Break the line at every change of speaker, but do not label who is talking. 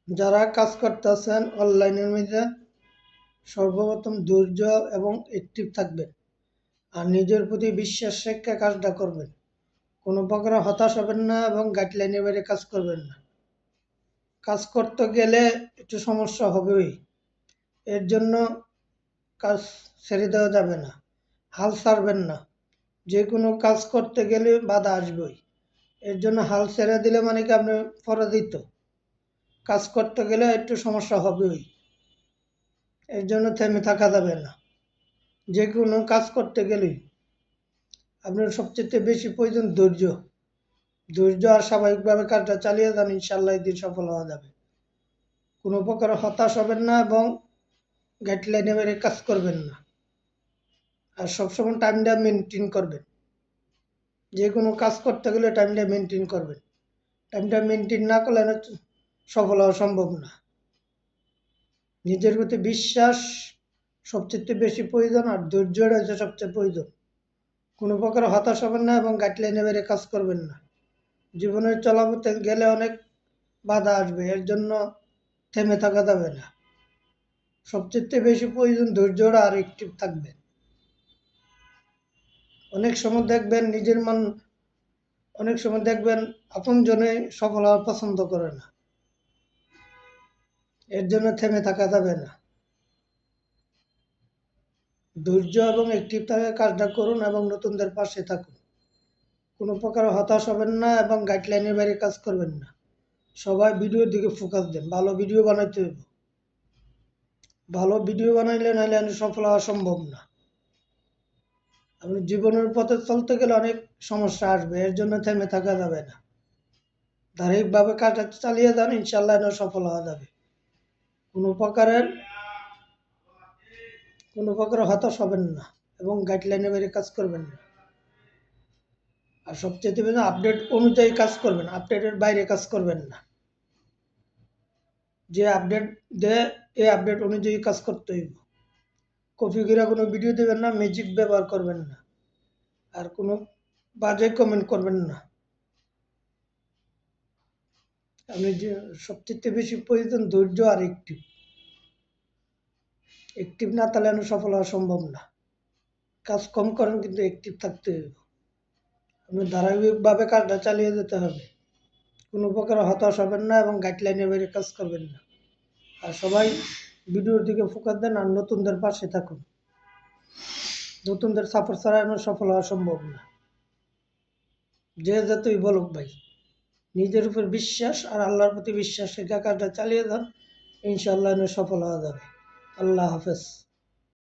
যারা কাজ করতেছেন অনলাইনের মধ্যে সর্বপ্রথম ধৈর্য এবং অ্যাক্টিভ থাকবেন আর নিজের প্রতি বিশ্বাস রেখে কাজটা করবেন। কোনো প্রকার হতাশ হবেন না এবং গাইডলাইনের বাইরে কাজ করবেন না। কাজ করতে গেলে একটু সমস্যা হবেই, এর জন্য কাজ ছেড়ে দেওয়া যাবে না, হাল ছাড়বেন না। যে কোনো কাজ করতে গেলে বাধা আসবেই, এর জন্য হাল ছেড়ে দিলে মানে কি আপনি পরাজিত। কাজ করতে গেলে একটু সমস্যা হবেই, এর জন্য থেমে থাকা যাবে না। যে কোনো কাজ করতে গেলেই আপনার সবচেয়ে বেশি প্রয়োজন ধৈর্য। ধৈর্য আর স্বাভাবিকভাবে কাজটা চালিয়ে যান, ইনশাল্লাহ একদিন সফল হওয়া যাবে। কোনো প্রকার হতাশ হবেন না এবং গাইডলাইনে বাইরে কাজ করবেন না। আর সবসময় টাইমটা মেনটেন করবেন। যে কোনো কাজ করতে গেলে টাইমটা মেনটেন করবেন। টাইমটা মেনটেন না করলে সফল হওয়া সম্ভব না। নিজের প্রতি বিশ্বাস সবচেয়ে বেশি প্রয়োজন আর ধৈর্যটা হচ্ছে সবচেয়ে প্রয়োজন। কোনো প্রকার হতাশ হবেন না এবং গাইডলাইনে বাইরে কাজ করবেন না। জীবনের চলাপথে গেলে অনেক বাধা আসবে, এর জন্য থেমে থাকা যাবে না। সবচেয়ে বেশি প্রয়োজন ধৈর্যটা আর অ্যাক্টিভ থাকবেন। অনেক সময় দেখবেন অনেক সময় দেখবেন আপনজনে সফল হওয়ার পছন্দ করে না, এর জন্য থেমে থাকা যাবে না। ধৈর্য এবং অ্যাক্টিভ থাকে কাজটা করুন এবং নতুনদের পাশে থাকুন। কোনো প্রকার হতাশ হবেন না এবং গাইডলাইনের বাইরে কাজ করবেন না। সবাই ভিডিওর দিকে ফোকাস দেন, ভালো ভিডিও বানাইতে হইব। ভালো ভিডিও বানাইলে নাহলে সফল হওয়া সম্ভব না। আপনি জীবনের পথে চলতে গেলে অনেক সমস্যা আসবে, এর জন্য থেমে থাকা যাবে না। ধারাবাহিকভাবে কাজটা চালিয়ে যান, ইনশাল্লাহ সফল হওয়া যাবে। কোনো প্রকারের হতাশ হবেন না এবং গাইডলাইনের বাইরে কাজ করবেন না। আর সবচেয়ে বেশি আপডেট অনুযায়ী কাজ করবেন, আপডেটের বাইরে কাজ করবেন না। যে আপডেট দেয় এই আপডেট অনুযায়ী কাজ করতে হইব। কপি করে কোনো ভিডিও দেবেন না, ম্যাজিক ব্যবহার করবেন না, আর কোনো বাজে কমেন্ট করবেন না। আপনি যে সবচেয়ে বেশি প্রয়োজন ধৈর্য আর অ্যাক্টিভ। অ্যাক্টিভ না থাকলে সফল হওয়া সম্ভব না। কাজ কম করেন কিন্তু অ্যাক্টিভ থাকতে হবে। আপনি ধারাবাহিকভাবে কাজটা চালিয়ে যেতে হবে। কোনো প্রকার হতাশ হবেন না এবং গাইডলাইনের বাইরে কাজ করবেন না। আর সবাই ভিডিওর দিকে ফোকাস দেন আর নতুনদের পাশে থাকুন। নতুনদের সাপোর্ট ছাড়া সফল হওয়া সম্ভব না। যে যতই বলুক ভাই, নিজের উপর বিশ্বাস আর আল্লাহর প্রতি বিশ্বাস রেখে কাজটা চালিয়ে যান, ইনশাআল্লাহ সফল হওয়া যাবে। আল্লাহ হাফেজ।